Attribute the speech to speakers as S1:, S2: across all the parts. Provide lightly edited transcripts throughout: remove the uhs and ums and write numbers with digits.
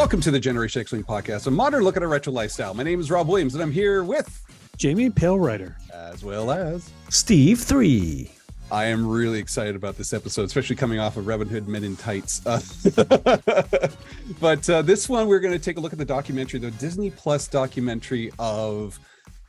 S1: Welcome to the Generation X-Wing podcast, a modern look at a retro lifestyle. My name is Rob Williams, and I'm here with
S2: Jamie Palewriter,
S1: as well as
S3: Steve 3.
S1: I am really excited about this episode, especially coming off of Robin Hood Men in Tights. But this one, we're going to take a look at the documentary, the Disney Plus documentary of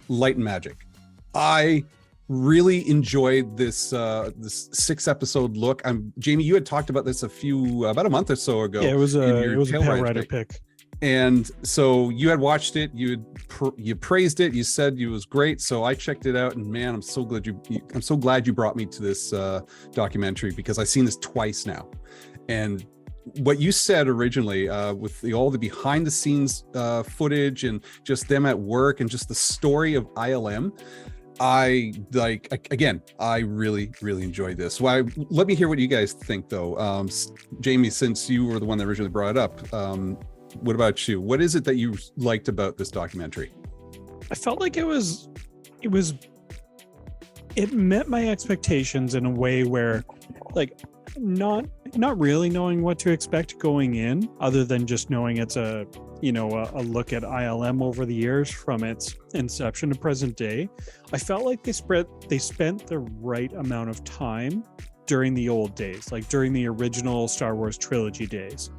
S1: Light and Magic. I really enjoyed this this 6-episode look. Jamie, you had talked about this about a month or so ago.
S2: Yeah, it was a Palewriter pick.
S1: And so you had watched it, you praised it, you said it was great. So I checked it out, and man, I'm so glad you brought me to this documentary, because I've seen this twice now. And what you said originally with all the behind the scenes footage and just them at work and just the story of ILM, I really enjoyed this. Well, let me hear what you guys think though. Jamie, since you were the one that originally brought it up, what about you? What is it that you liked about this documentary?
S2: I felt like it met my expectations in a way where, like, not really knowing what to expect going in, other than just knowing it's a look at ILM over the years from its inception to present day. I felt like they spent the right amount of time during the old days, like during the original Star Wars trilogy days.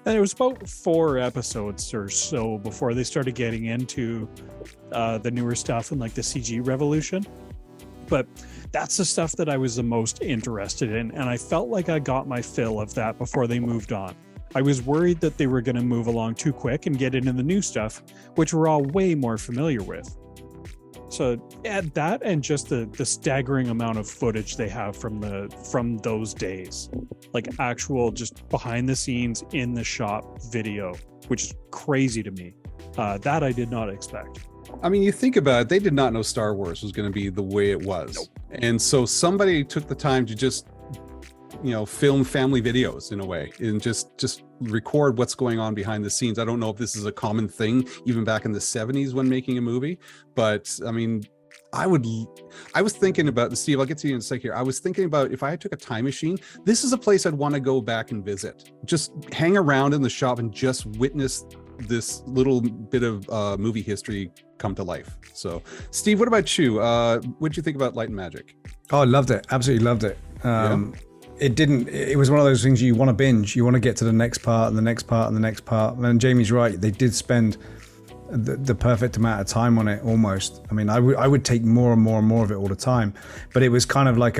S2: And it was about 4 episodes or so before they started getting into the newer stuff and like the CG revolution. But that's the stuff that I was the most interested in, and I felt like I got my fill of that before they moved on. I was worried that they were going to move along too quick and get into the new stuff, which we're all way more familiar with. So add that and just the staggering amount of footage they have from those days, like actual just behind the scenes in the shop video, which is crazy to me. That I did not expect.
S1: I mean, you think about it, they did not know Star Wars was going to be the way it was. Nope. And so somebody took the time to just, film family videos in a way and just record what's going on behind the scenes. I don't know if this is a common thing even back in the 70s when making a movie, but I mean, I was thinking about, Steve, I'll get to you in a sec here. I was thinking about if I took a time machine, this is a place I'd want to go back and visit. Just hang around in the shop and just witness this little bit of movie history come to life. So, Steve, what about you? What did you think about Light and Magic?
S3: Oh, I loved it. Absolutely loved it. It was one of those things you want to binge. You want to get to the next part and the next part and the next part. And Jamie's right. They did spend the perfect amount of time on it almost. I mean, I would take more and more and more of it all the time. But it was kind of like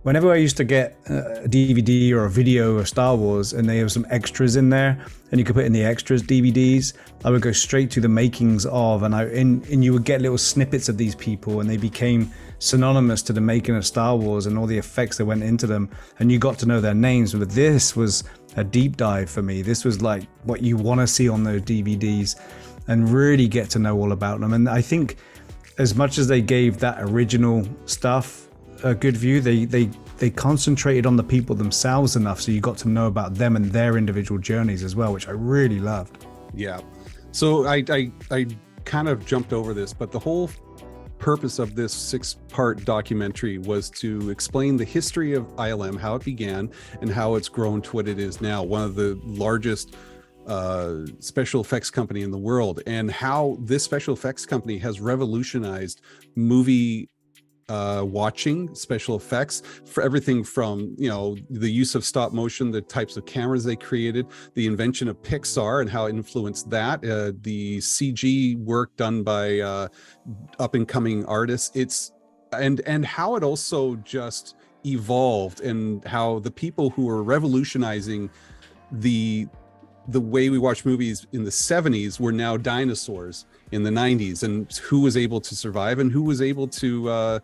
S3: whenever I used to get a DVD or a video of Star Wars and they have some extras in there and you could put in the extras DVDs, I would go straight to the makings of, and you would get little snippets of these people, and they became synonymous to the making of Star Wars and all the effects that went into them, and you got to know their names. But this was a deep dive for me. This was like what you want to see on those DVDs and really get to know all about them. And I think as much as they gave that original stuff a good view, they concentrated on the people themselves enough so you got to know about them and their individual journeys as well, which I really loved.
S1: Yeah. So I kind of jumped over this, but the whole purpose of this 6-part documentary was to explain the history of ILM, how it began and how it's grown to what it is now, one of the largest special effects company in the world, and how this special effects company has revolutionized movie watching, special effects, for everything from the use of stop motion, the types of cameras they created, the invention of Pixar and how it influenced that, the CG work done by up and coming artists, and how it also just evolved, and how the people who were revolutionizing the way we watch movies in the 70s were now dinosaurs in the 90s, and who was able to survive and who was able to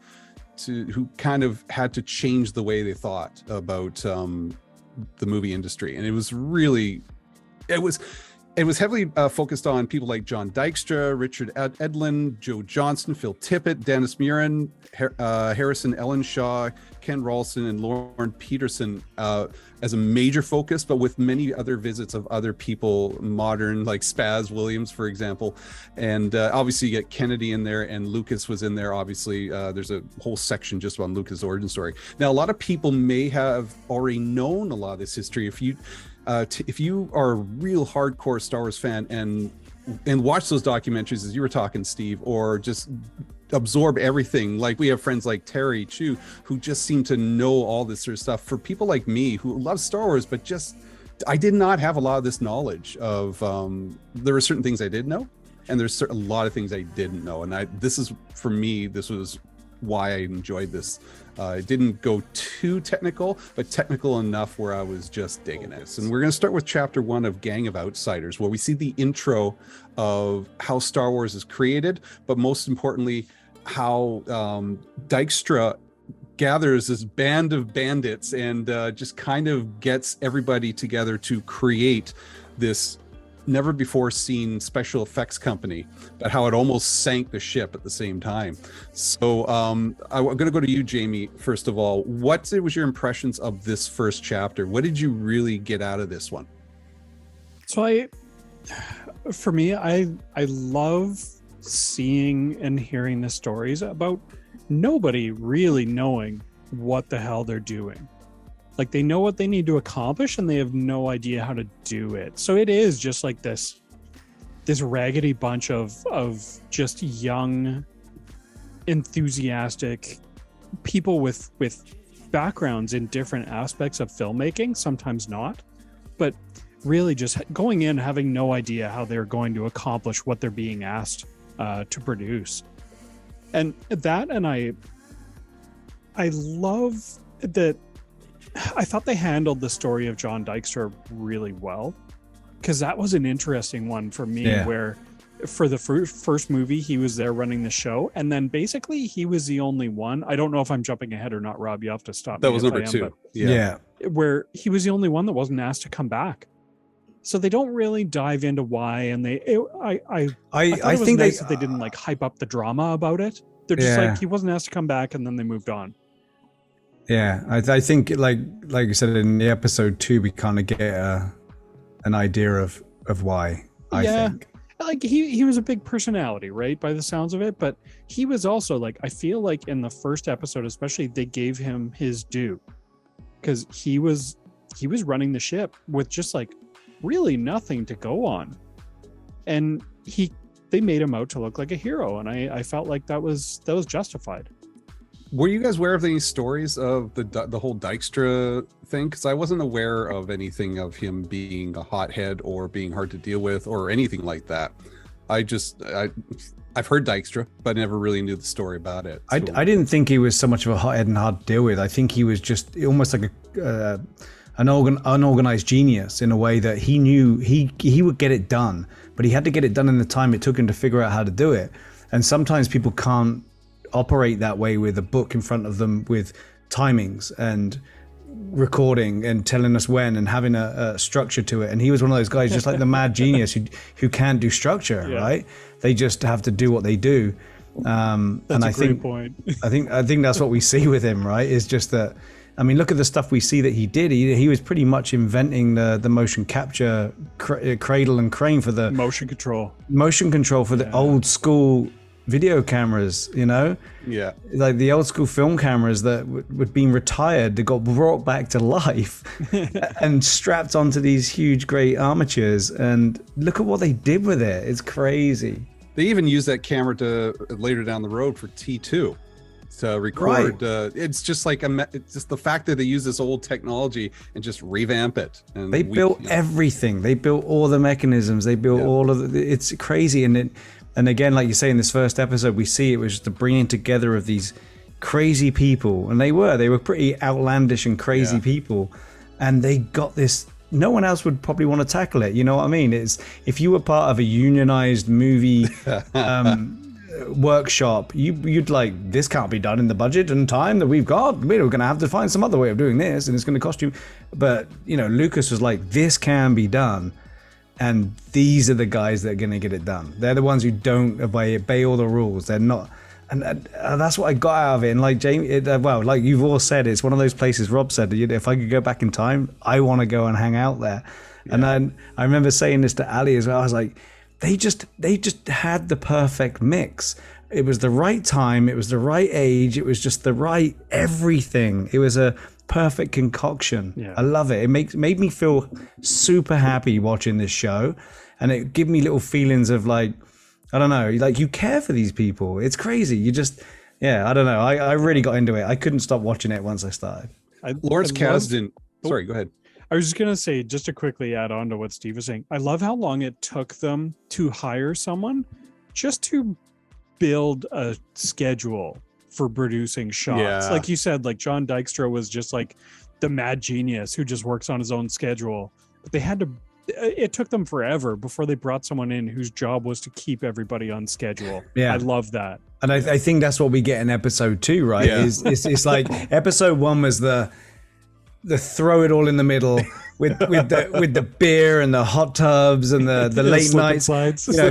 S1: who kind of had to change the way they thought about the movie industry. And it was heavily focused on people like John Dykstra, Richard Edlund, Joe Johnston, Phil Tippett, Dennis Muren, Harrison Ellenshaw, Ken Ralston, and Lauren Peterson. as a major focus, but with many other visits of other people, modern, like Spaz Williams, for example. And obviously you get Kennedy in there, and Lucas was in there. Obviously, there's a whole section just on Lucas' origin story. Now, a lot of people may have already known a lot of this history. If you are a real hardcore Star Wars fan and watch those documentaries, as you were talking, Steve, or just absorb everything, like we have friends like Terry Chu who just seem to know all this sort of stuff. For people like me who love Star Wars, but just I did not have a lot of this knowledge of there were certain things I did know, and there's a lot of things I didn't know, and this is, for me, this was why I enjoyed this. It didn't go too technical, but technical enough where I was just digging it. And we're going to start with chapter 1 of Gang of Outsiders, where we see the intro of how Star Wars is created, but most importantly, how Dykstra gathers this band of bandits and just kind of gets everybody together to create this never before seen special effects company, but how it almost sank the ship at the same time. So I'm going to go to you, Jamie, first of all. What was your impressions of this first chapter? What did you really get out of this one?
S2: So for me, I love seeing and hearing the stories about nobody really knowing what the hell they're doing. Like, they know what they need to accomplish and they have no idea how to do it. So it is just like this raggedy bunch of just young, enthusiastic people with backgrounds in different aspects of filmmaking, sometimes not, but really just going in having no idea how they're going to accomplish what they're being asked to produce. And that, and I love that. I thought they handled the story of John Dykstra really well, because that was an interesting one for me, where for the first movie, he was there running the show, and then basically he was the only one. I don't know if I'm jumping ahead or not, Rob. You have to stop me.
S1: That was number 2. Yeah.
S2: Where he was the only one that wasn't asked to come back. So they don't really dive into why, and I think nice that they didn't like hype up the drama about it. They're just like, he wasn't asked to come back, and then they moved on.
S3: Yeah, I think like you said in the episode 2, we kind of get an idea of why. I think
S2: like he was a big personality, right, by the sounds of it, but he was also like, I feel like in the first episode especially, they gave him his due, because he was running the ship with just like really nothing to go on, and they made him out to look like a hero, and I felt like that was justified.
S1: Were you guys aware of any stories of the whole Dykstra thing? Because I wasn't aware of anything of him being a hothead or being hard to deal with or anything like that. I've heard Dykstra, but I never really knew the story about it. So.
S3: I didn't think he was so much of a hothead and hard to deal with. I think he was just almost like an unorganized genius, in a way that he knew he would get it done, but he had to get it done in the time it took him to figure out how to do it. And sometimes people can't operate that way with a book in front of them with timings and recording and telling us when and having a structure to it. And he was one of those guys, just like the mad genius who can't do structure, right? They just have to do what they do.
S2: That's a great point.
S3: I think that's what we see with him, right? Is just that, I mean, look at the stuff we see that he did. He was pretty much inventing the motion capture cradle and crane for the motion control for the old school video cameras, like the old school film cameras that were being retired, that got brought back to life and strapped onto these huge great armatures, and look at what they did with it. It's crazy.
S1: They even used that camera to later down the road for T2 to record. It's just like it's just the fact that they use this old technology and just revamp it. And
S3: they built everything. They built all the mechanisms. They built all of it's crazy. And again, like you say, in this first episode, we see it was just the bringing together of these crazy people. And they were pretty outlandish and crazy people. And they got this, no one else would probably want to tackle it. You know what I mean? It's, if you were part of a unionized movie workshop, you'd like, this can't be done in the budget and time that we've got. We're going to have to find some other way of doing this, and it's going to cost you. But, Lucas was like, this can be done. And these are the guys that are going to get it done. They're the ones who don't obey all the rules. They're not. And that's what I got out of it. And like Jamie, well, like you've all said, it's one of those places. Rob said, if I could go back in time, I want to go and hang out there. Yeah. And then I remember saying this to Ali as well. I was like, they just had the perfect mix. It was the right time. It was the right age. It was just the right everything. It was a perfect concoction. Yeah. I love it. It made me feel super happy watching this show, and it gave me little feelings of like, I don't know, like you care for these people. It's crazy. You just, I don't know. I really got into it. I couldn't stop watching it once I started.
S1: Lawrence Kasdan. Sorry, go ahead.
S2: I was just going to say, just to quickly add on to what Steve was saying, I love how long it took them to hire someone just to build a schedule for producing shots. Yeah. Like you said, like John Dykstra was just like the mad genius who just works on his own schedule. But it took them forever before they brought someone in whose job was to keep everybody on schedule. Yeah. I love that.
S3: And I think that's what we get in episode 2, right? Yeah. It's like episode 1 was the throw it all in the middle with the beer and the hot tubs and the late nights. You know,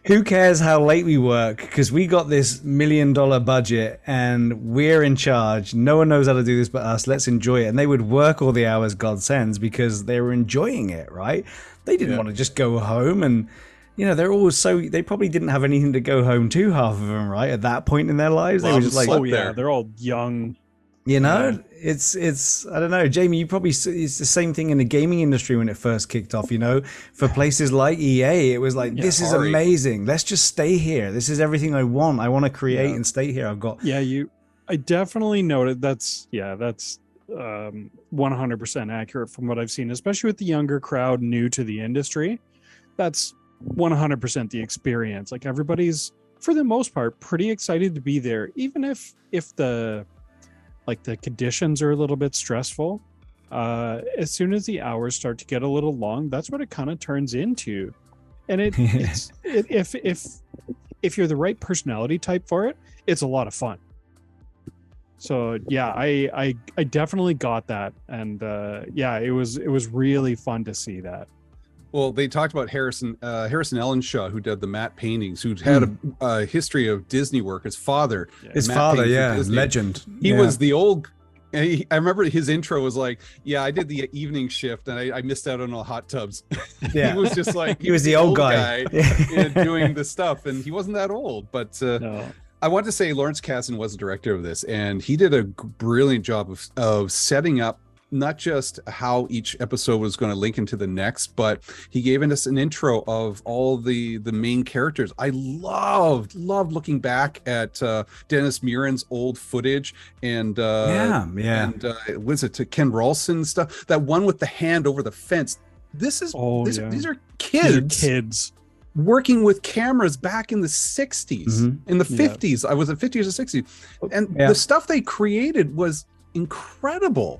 S3: who cares how late we work, because we got this $1 million budget and we're in charge. No one knows how to do this but us. Let's enjoy it. And they would work all the hours God sends because they were enjoying it, right? They didn't want to just go home, and they're all they probably didn't have anything to go home to, half of them, right? At that point in their lives, they were just like,
S2: they're all young.
S3: It's I don't know, Jamie, it's the same thing in the gaming industry when it first kicked off. For places like EA, it was like, this is amazing, let's just stay here, this is everything I want to create and stay here.
S2: I definitely noted that's 100% accurate from what I've seen, especially with the younger crowd new to the industry. That's 100% the experience. Like, everybody's, for the most part, pretty excited to be there, even if the conditions are a little bit stressful. As soon as the hours start to get a little long, that's what it kind of turns into. And if you're the right personality type for it, it's a lot of fun. So I definitely got that, and it was really fun to see that.
S1: Well, they talked about Harrison Ellenshaw, who did the matte paintings, who had a history of Disney work. His father,
S3: legend.
S1: He was the old. I remember his intro was like, I did the evening shift and I missed out on all hot tubs.
S3: Yeah.
S1: He was just like,
S3: he was the old guy
S1: doing the stuff, and he wasn't that old. But I want to say Lawrence Kasdan was the director of this, and he did a brilliant job of setting up not just how each episode was going to link into the next, but he gave us an intro of all the main characters. I loved looking back at Dennis Muren's old footage and was it to Ken Ralston stuff, that one with the hand over the fence. These are kids working with cameras back in the 60s, in the 50s. I was at 50s or 60s, and the stuff they created was incredible.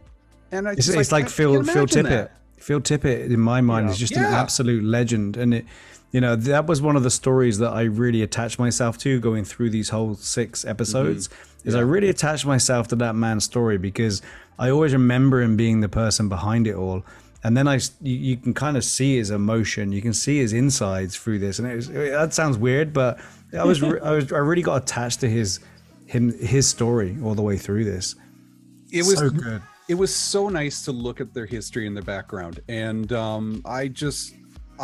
S1: And
S3: it's like Phil Tippett. Phil Tippett, in my mind, is just an absolute legend. And that was one of the stories that I really attached myself to going through these whole 6 episodes. I really attached myself to that man's story because I always remember him being the person behind it all. And then you can kind of see his emotion, you can see his insides through this. And that sounds weird, but I really got attached to his story all the way through this.
S1: It was
S3: so good.
S1: It was so nice to look at their history and their background. And I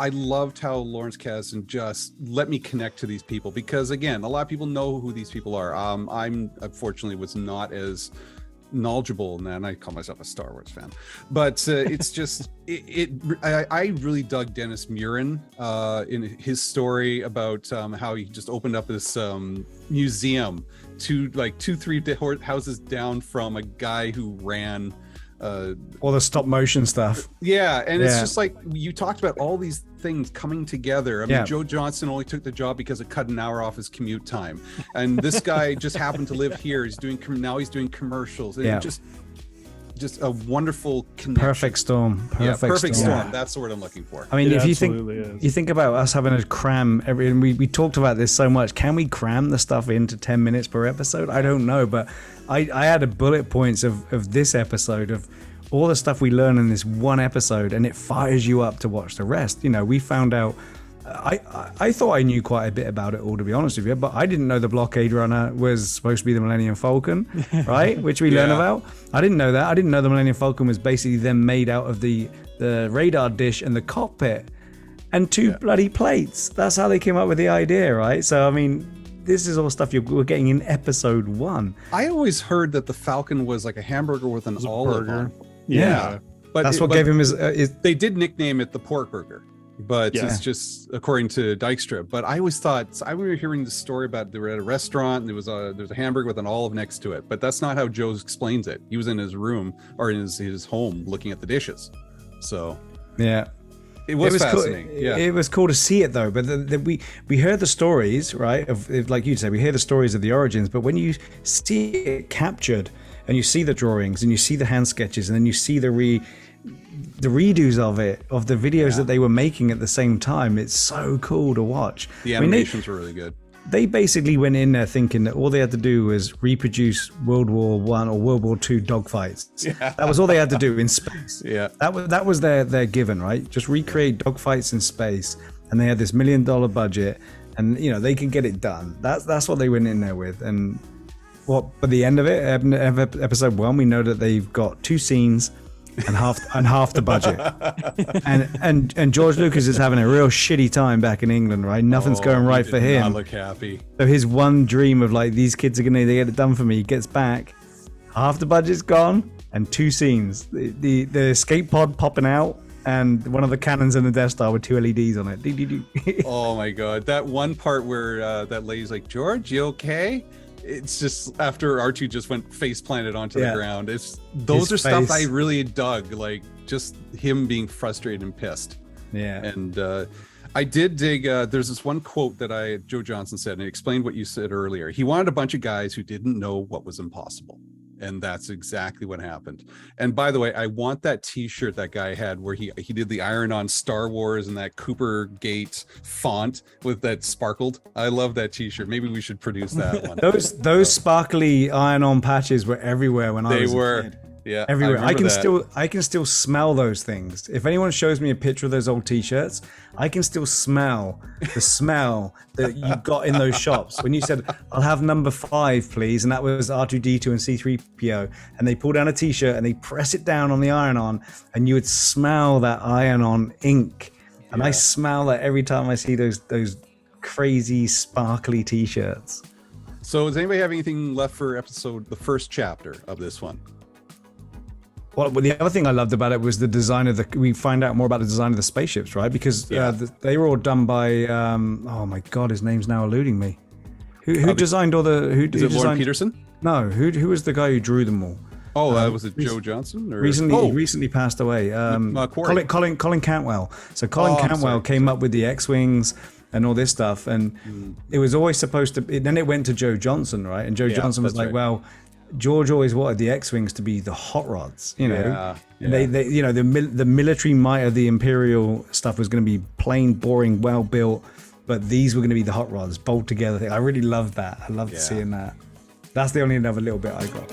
S1: loved how Lawrence Kasdan just let me connect to these people, because again, a lot of people know who these people are. I'm unfortunately was not as knowledgeable in that, and I call myself a Star Wars fan, but it's just I really dug Dennis Muren in his story about how he just opened up this museum to like 2-3 houses down from a guy who ran
S3: all the stop motion stuff.
S1: It's just like you talked about all these things coming together. I mean, Joe Johnston only took the job because it cut an hour off his commute time, and this guy just happened to live here. He's doing commercials, and just a wonderful connection.
S3: Perfect storm. Perfect storm.
S1: That's the word I'm looking for.
S3: I mean, if you think about us having to cram and we talked about this so much, can we cram the stuff into 10 minutes per episode? I don't know, but I had a bullet points of this episode of all the stuff we learn in this one episode, and it fires you up to watch the rest. We found out I thought I knew quite a bit about it all, to be honest with you, but I didn't know the blockade runner was supposed to be the Millennium Falcon, right? Which we learn about. I didn't know that. I didn't know the Millennium Falcon was basically then made out of the radar dish and the cockpit and two bloody plates. That's how they came up with the idea, right? So, I mean, this is all stuff we're getting in episode 1.
S1: I always heard that the Falcon was like a hamburger with an olive on.
S2: Yeah.
S1: But
S3: that's what gave him his
S1: they did nickname it the pork burger, but it's just according to Dykstra. But I always thought, I remember hearing this story about they were at a restaurant and there's a hamburger with an olive next to it, but that's not how Joe explains it. He was in his room or in his home looking at the dishes. So it was fascinating.
S3: Cool. It was cool to see it though, but we heard the stories, right? Of like you said, we hear the stories of the origins, but when you see it captured and you see the drawings and you see the hand sketches and then you see the redos of the videos that they were making at the same time, it's so cool to watch.
S1: The animations were really good.
S3: They basically went in there thinking that all they had to do was reproduce World War I or World War II dogfights. That was all they had to do in space. That was their given, right? Just recreate dogfights in space, and they had this $1 million budget, and they can get it done. That's what they went in there with. And by the end of it, episode 1, we know that they've got 2 scenes and half the budget. and George Lucas is having a real shitty time back in England, right? Nothing's going right for him.
S1: Not look happy.
S3: So his one dream of like, these kids are gonna get it done for me, he gets back, half the budget's gone, and 2 scenes. The escape pod popping out, and one of the cannons in the Death Star with 2 LEDs on it.
S1: Oh my god, that one part where that lady's like, "George, you okay?" It's just after R2 just went face planted onto the ground. Those are stuff I really dug, like just him being frustrated and pissed. And I did dig. There's this one quote that Joe Johnston said, and it explained what you said earlier. He wanted a bunch of guys who didn't know what was impossible, and that's exactly what happened. And by the way, I want that T-shirt that guy had where he did the iron on Star Wars and that Cooper Gate font with that sparkled. I love that T-shirt. Maybe we should produce that one.
S3: Those sparkly iron-on patches were everywhere when I was a kid.
S1: Yeah,
S3: everywhere. I can still smell those things. If anyone shows me a picture of those old T-shirts, I can still smell the smell that you got in those shops. When you said, "I'll have number 5, please," and that was R2D2 and C3PO, and they pull down a T-shirt and they press it down on the iron-on, and you would smell that iron-on ink. And I smell that every time I see those crazy sparkly T-shirts.
S1: So, does anybody have anything left for the first chapter of this one?
S3: Well, the other thing I loved about it was the design of we find out more about the design of the spaceships, right? Because they were all done by, oh my God, his name's now eluding me. Who designed all the,
S1: Is it Lauren Peterson?
S3: No, who was the guy who drew them all?
S1: Oh, was it Joe Johnson? Or?
S3: Recently passed away. Colin Cantwell. So Colin Cantwell came up with the X-Wings and all this stuff. And it was always supposed to, then it went to Joe Johnson, right? And Joe Johnson was like, well, George always wanted the X-Wings to be the hot rods, And they the military might of the Imperial stuff was going to be plain, boring, well built, but these were going to be the hot rods, bolt together. I really loved that. I loved seeing that. That's the only other little bit I got.